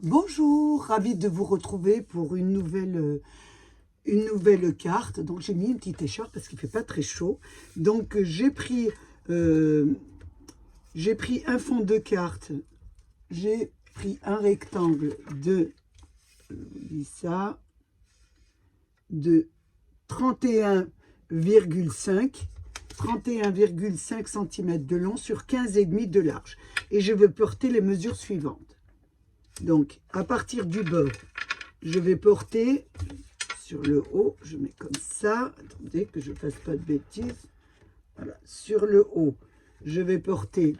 Bonjour, ravi de vous retrouver pour une nouvelle carte. Donc j'ai mis une petite écharpe parce qu'il ne fait pas très chaud. Donc j'ai pris un fond de carte, j'ai pris un rectangle de, ça, de 31,5 cm de long sur 15,5 de large. Et je vais porter les mesures suivantes. Donc, à partir du bord, je vais porter sur le haut, je mets comme ça, attendez que je ne fasse pas de bêtises. Voilà, sur le haut, je vais porter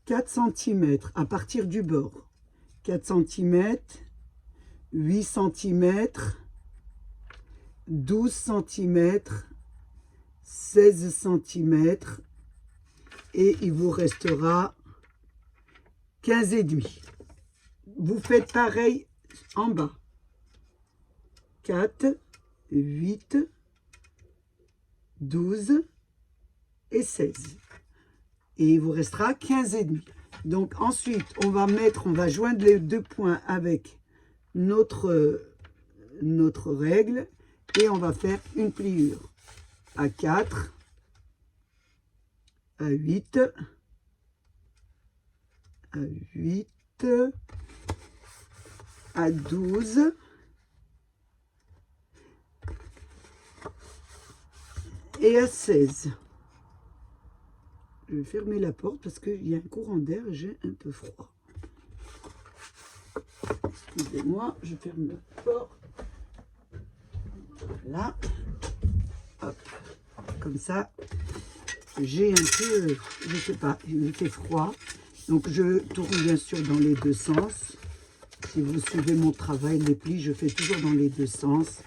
4 cm à partir du bord, 4 cm, 8 cm, 12 cm, 16 cm, et il vous restera 15,5. Vous faites pareil en bas. 4, 8, 12 et 16. Et il vous restera 15,5. Donc ensuite, on va joindre les deux points avec notre règle et on va faire une pliure à 4, à 8, à 8, à 12, et à 16. Je vais fermer la porte parce qu'il y a un courant d'air et j'ai un peu froid. Excusez-moi, je ferme la porte. Voilà. Hop. Comme ça, j'ai un peu, je sais pas, il fait froid. Donc je tourne bien sûr dans les deux sens. Si vous suivez mon travail, les plis, je fais toujours dans les deux sens.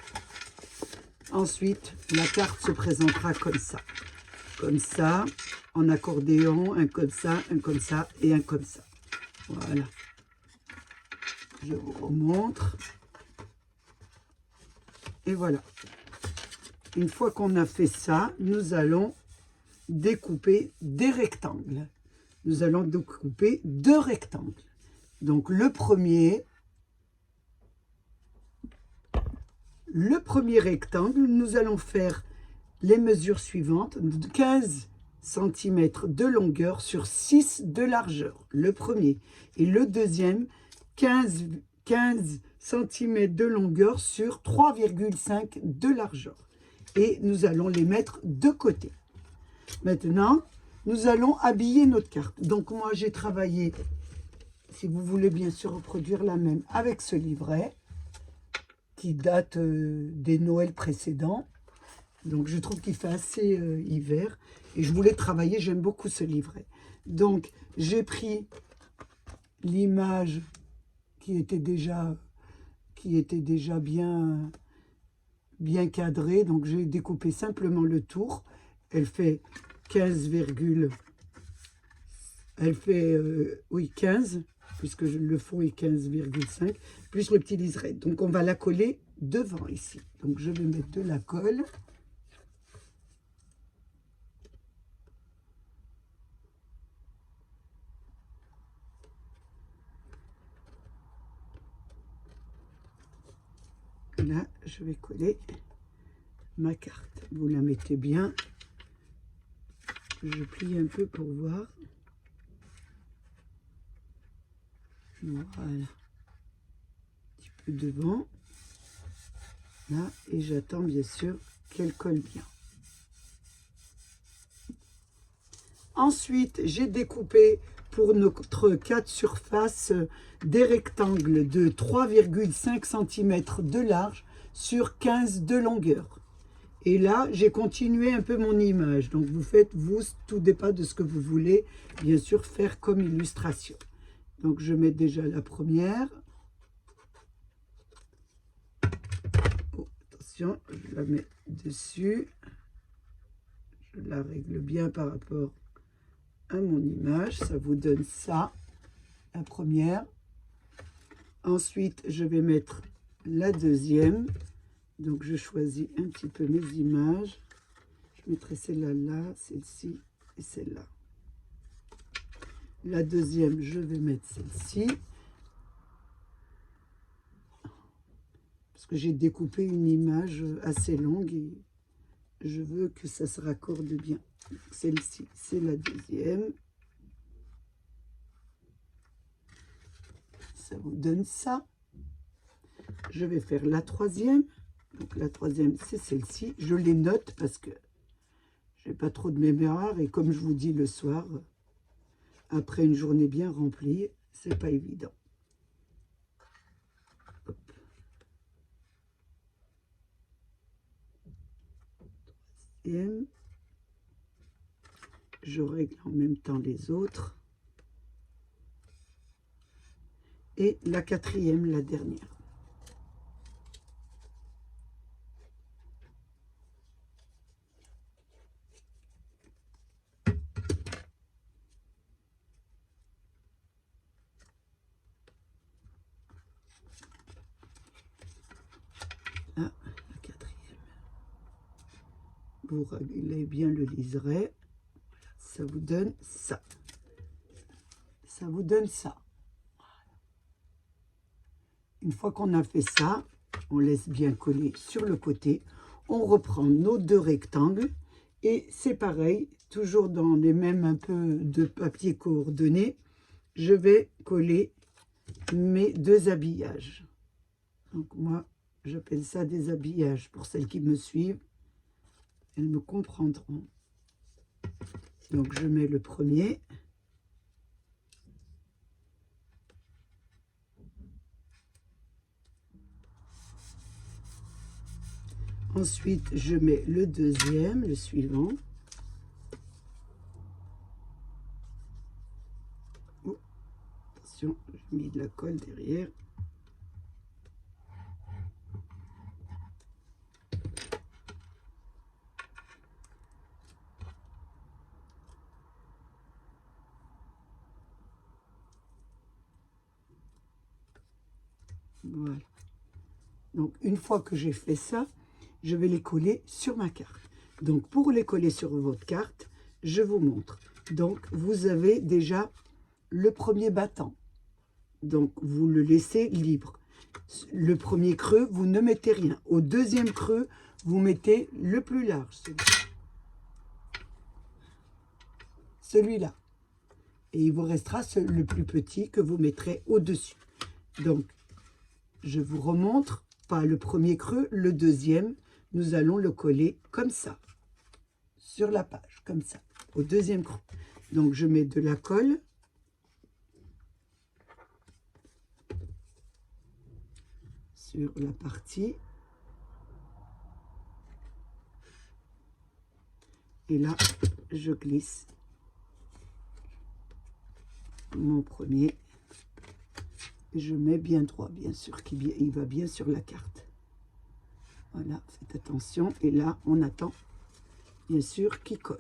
Ensuite, la carte se présentera comme ça. Comme ça, en accordéon, un comme ça et un comme ça. Voilà. Je vous remontre. Et voilà. Une fois qu'on a fait ça, nous allons découper des rectangles. Nous allons découper deux rectangles. Donc le premier rectangle, nous allons faire les mesures suivantes, 15 cm de longueur sur 6 de largeur, le premier. Et le deuxième, 15 cm de longueur sur 3,5 de largeur. Et nous allons les mettre de côté. Maintenant, nous allons habiller notre carte. Donc moi, j'ai travaillé, si vous voulez bien sûr reproduire la même, avec ce livret qui date des Noëls précédents. Donc je trouve qu'il fait assez hiver. Et je voulais travailler, j'aime beaucoup ce livret. Donc j'ai pris l'image qui était déjà bien cadrée. Donc j'ai découpé simplement le tour. Elle fait 15, oui 15, puisque le fond est 15,5, plus le petit liseré. Donc on va la coller devant ici. Donc je vais mettre de la colle. Là, je vais coller ma carte. Vous la mettez bien. Je plie un peu pour voir. Voilà. Un petit peu devant. Là, et j'attends bien sûr qu'elle colle bien. Ensuite, j'ai découpé pour notre 4 surfaces des rectangles de 3,5 cm de large sur 15 de longueur. Et là, j'ai continué un peu mon image. Donc, vous faites, vous, tout dépend de ce que vous voulez, bien sûr, faire comme illustration. Donc, je mets déjà la première. Oh, attention, je la mets dessus. Je la règle bien par rapport à mon image. Ça vous donne ça, la première. Ensuite, je vais mettre la deuxième. Donc, je choisis un petit peu mes images. Je mettrai celle-là là, celle-ci et celle-là. La deuxième, je vais mettre celle-ci. Parce que j'ai découpé une image assez longue et je veux que ça se raccorde bien. Celle-ci, c'est la deuxième. Ça vous donne ça. Je vais faire la troisième. Donc la troisième, c'est celle-ci. Je les note parce que j'ai pas trop de mémoire. Et comme je vous dis le soir, après une journée bien remplie, c'est pas évident. Hop. Troisième. Je règle en même temps les autres. Et la quatrième, la dernière. Là, la quatrième. Vous réglez bien le liseré. Ça vous donne ça. Ça vous donne ça. Une fois qu'on a fait ça, on laisse bien coller sur le côté. On reprend nos deux rectangles et c'est pareil, toujours dans les mêmes un peu de papier coordonné. Je vais coller mes deux habillages. Donc moi, j'appelle ça des habillages. Pour celles qui me suivent, elles me comprendront. Donc je mets le premier. Ensuite, je mets le deuxième, le suivant. Oh, attention, j'ai mis de la colle derrière. Voilà. Donc, une fois que j'ai fait ça, je vais les coller sur ma carte. Donc, pour les coller sur votre carte, je vous montre. Donc, vous avez déjà le premier battant. Donc, vous le laissez libre. Le premier creux, vous ne mettez rien. Au deuxième creux, vous mettez le plus large. Celui-là. Et il vous restera le plus petit que vous mettrez au-dessus. Donc, je vous remontre, pas le premier creux, le deuxième. Nous allons le coller comme ça, sur la page, comme ça, au deuxième creux. Donc, je mets de la colle. Sur la partie. Et là, je glisse mon premier. Je mets bien droit, bien sûr, qu'il va bien sur la carte. Voilà, faites attention. Et là, on attend, bien sûr, qu'il colle.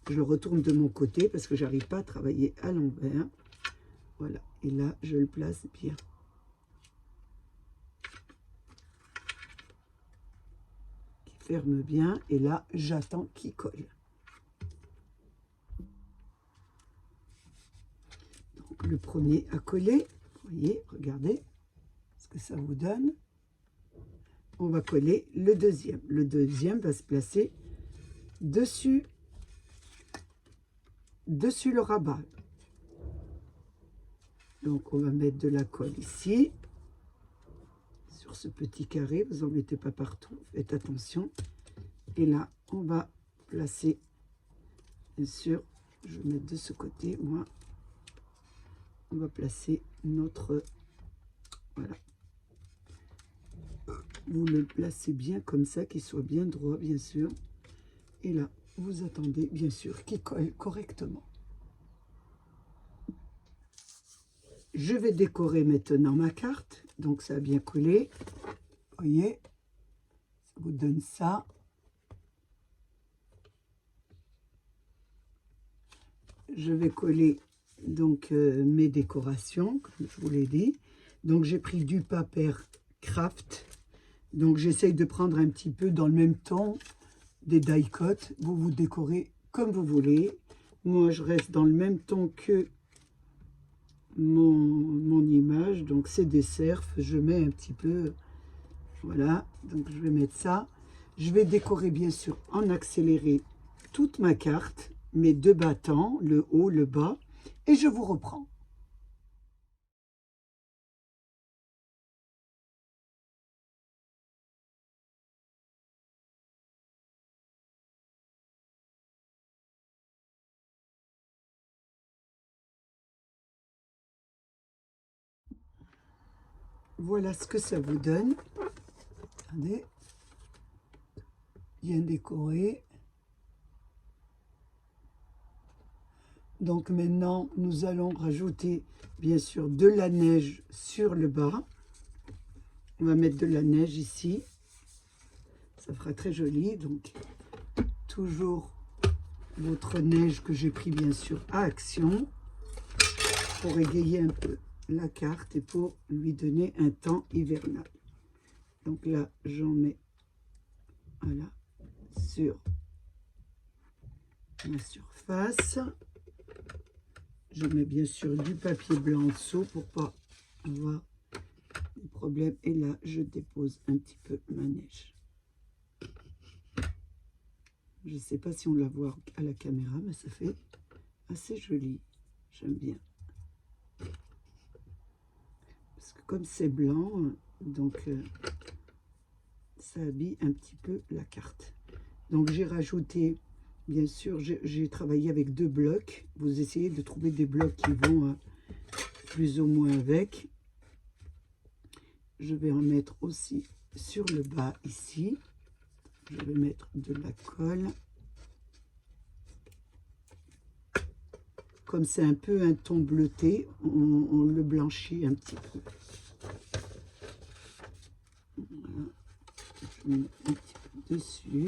Je le retourne de mon côté parce que j'arrive pas à travailler à l'envers. Voilà, et là, je le place bien. Qui ferme bien, et là, j'attends qu'il colle. Donc, le premier à coller, vous voyez, regardez ce que ça vous donne. On va coller le deuxième. Le deuxième va se placer dessus le rabat. Donc, on va mettre de la colle ici, sur ce petit carré. Vous n'en mettez pas partout, faites attention. Et là, on va placer, bien sûr, je vais mettre de ce côté, moi. On va placer notre, voilà. Vous le placez bien comme ça, qu'il soit bien droit, bien sûr. Et là, vous attendez, bien sûr, qu'il colle correctement. Je vais décorer maintenant ma carte. Donc, ça a bien collé. Vous voyez, ça vous donne ça. Je vais coller donc mes décorations, comme je vous l'ai dit. Donc, j'ai pris du papier craft. Donc, j'essaye de prendre un petit peu dans le même ton des die-cut. Vous vous décorez comme vous voulez. Moi, je reste dans le même ton que mon image. Donc, c'est des cerfs. Je mets un petit peu... Voilà. Donc, je vais mettre ça. Je vais décorer, bien sûr, en accéléré toute ma carte. Mes deux battants, le haut, le bas. Et je vous reprends. Voilà ce que ça vous donne. Attendez. Bien décoré. Donc maintenant, nous allons rajouter, bien sûr, de la neige sur le bas. On va mettre de la neige ici. Ça fera très joli. Donc, toujours votre neige que j'ai pris, bien sûr, à Action pour égayer un peu la carte et pour lui donner un temps hivernal. Donc là, j'en mets, voilà, sur ma surface. Je mets bien sûr du papier blanc en dessous pour pas avoir des problèmes. Et là, je dépose un petit peu ma neige. Je ne sais pas si on la voit à la caméra, mais ça fait assez joli. J'aime bien. Parce que comme c'est blanc, donc ça habille un petit peu la carte. Donc j'ai rajouté, bien sûr, j'ai travaillé avec 2 blocs. Vous essayez de trouver des blocs qui vont plus ou moins avec. Je vais en mettre aussi sur le bas ici. Je vais mettre de la colle. Comme c'est un peu un ton bleuté, on le blanchit un petit peu. Voilà. Je mets un petit peu dessus.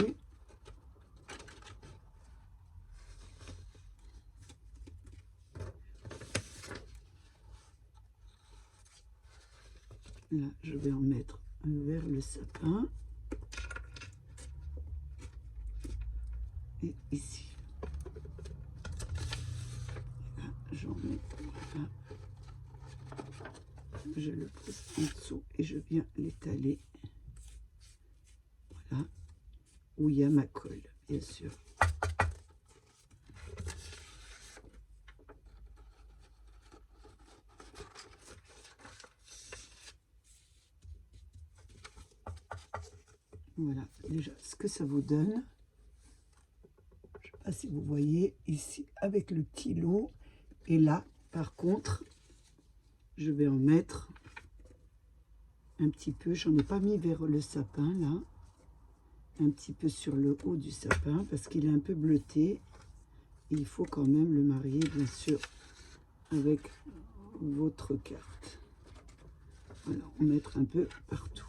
Là, je vais en mettre vers le sapin. Et ici. Là, j'en mets. Voilà. Je le pose en dessous et je viens l'étaler. Voilà. Où il y a ma colle, bien sûr. Voilà, déjà ce que ça vous donne. Je ne sais pas si vous voyez ici avec le petit lot. Et là, par contre, je vais en mettre un petit peu. J'en ai pas mis vers le sapin, là. Un petit peu sur le haut du sapin parce qu'il est un peu bleuté. Et il faut quand même le marier, bien sûr, avec votre carte. Voilà, on va mettre un peu partout.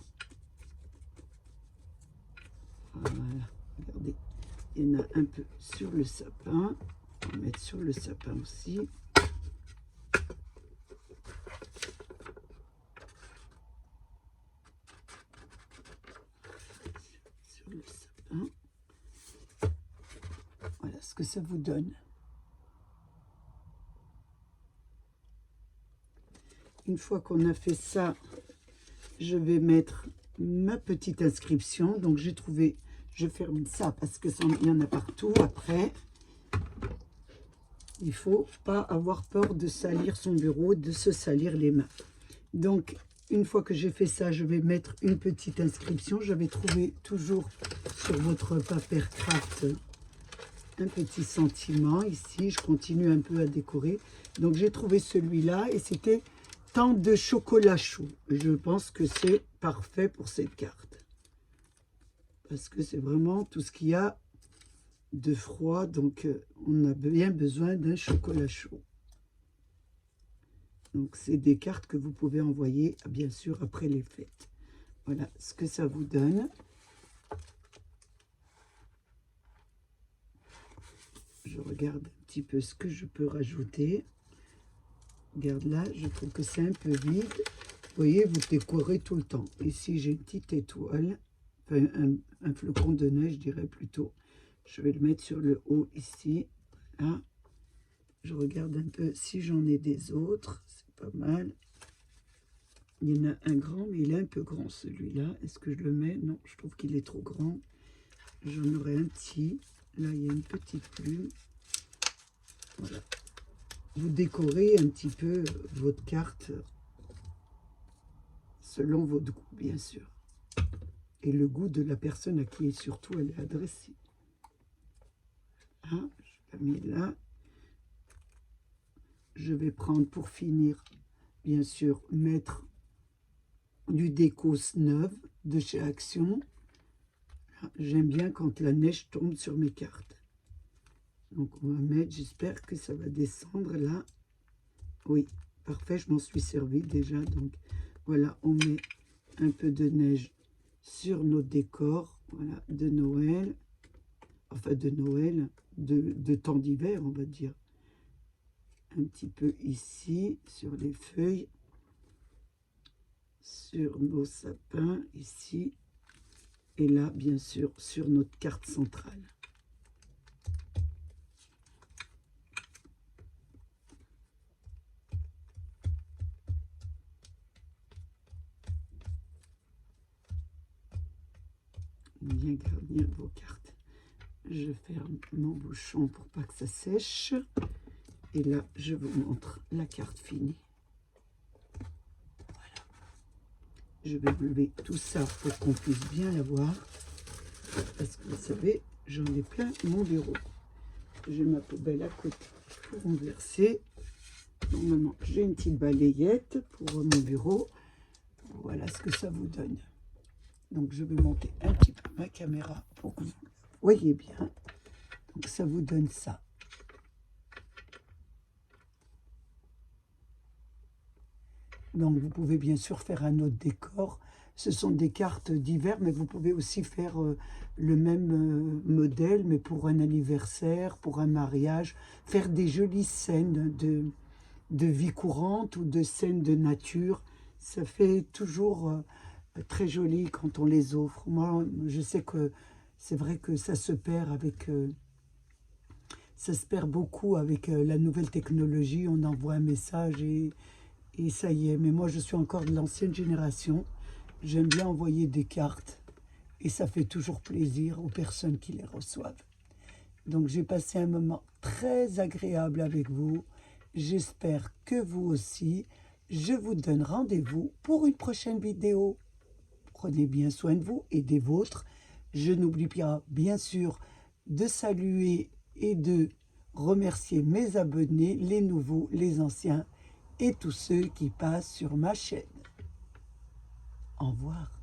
Voilà, regardez, il y en a un peu sur le sapin. On va mettre sur le sapin aussi. Sur le sapin. Voilà ce que ça vous donne. Une fois qu'on a fait ça, je vais mettre ma petite inscription. Donc j'ai trouvé, je ferme ça parce que il y en a partout après. Il ne faut pas avoir peur de salir son bureau, de se salir les mains. Donc, une fois que j'ai fait ça, je vais mettre une petite inscription. J'avais trouvé toujours sur votre paper craft un petit sentiment. Ici, je continue un peu à décorer. Donc, j'ai trouvé celui-là et c'était tant de chocolat chaud. Je pense que c'est parfait pour cette carte. Parce que c'est vraiment tout ce qu'il y a de froid, donc on a bien besoin d'un chocolat chaud. Donc c'est des cartes que vous pouvez envoyer bien sûr après les fêtes. Voilà ce que ça vous donne. Je regarde un petit peu ce que je peux rajouter. Regarde là, je trouve que c'est un peu vide. Vous voyez, vous décorez tout le temps. Ici j'ai une petite étoile, enfin un flocon de neige je dirais plutôt. Je vais le mettre sur le haut ici, là. Je regarde un peu si j'en ai des autres. C'est pas mal. Il y en a un grand, mais il est un peu grand celui-là. Est-ce que je le mets? Non, je trouve qu'il est trop grand. J'en aurai un petit. Là, il y a une petite plume. Voilà. Vous décorez un petit peu votre carte selon votre goût, bien sûr. Et le goût de la personne à qui surtout elle est adressée. Ah, je l'ai mis là. Je vais prendre pour finir, bien sûr, mettre du décos neuve de chez Action. J'aime bien quand la neige tombe sur mes cartes. Donc on va mettre, j'espère que ça va descendre là. Oui, parfait, je m'en suis servi déjà. Donc voilà, on met un peu de neige sur nos décors, voilà, de Noël. Enfin de Noël, de temps d'hiver, on va dire. Un petit peu ici, sur les feuilles, sur nos sapins, ici. Et là, bien sûr, sur notre carte centrale. Bien garnir vos cartes. Je ferme mon bouchon pour pas que ça sèche. Et là, je vous montre la carte finie. Voilà. Je vais enlever tout ça pour qu'on puisse bien la voir. Parce que vous savez, j'en ai plein mon bureau. J'ai ma poubelle à côté pour renverser. Normalement, j'ai une petite balayette pour mon bureau. Voilà ce que ça vous donne. Donc, je vais monter un petit peu ma caméra pour que vous voyez bien. Donc, ça vous donne ça. Donc, vous pouvez bien sûr faire un autre décor. Ce sont des cartes d'hiver, mais vous pouvez aussi faire le même modèle, mais pour un anniversaire, pour un mariage. Faire des jolies scènes de vie courante ou de scènes de nature. Ça fait toujours très joli quand on les offre. Moi, je sais que c'est vrai que ça se perd avec... ça se perd beaucoup avec la nouvelle technologie. On envoie un message et ça y est. Mais moi, je suis encore de l'ancienne génération. J'aime bien envoyer des cartes. Et ça fait toujours plaisir aux personnes qui les reçoivent. Donc, j'ai passé un moment très agréable avec vous. J'espère que vous aussi. Je vous donne rendez-vous pour une prochaine vidéo. Prenez bien soin de vous et des vôtres. Je n'oublie pas, bien sûr, de saluer et de remercier mes abonnés, les nouveaux, les anciens et tous ceux qui passent sur ma chaîne. Au revoir.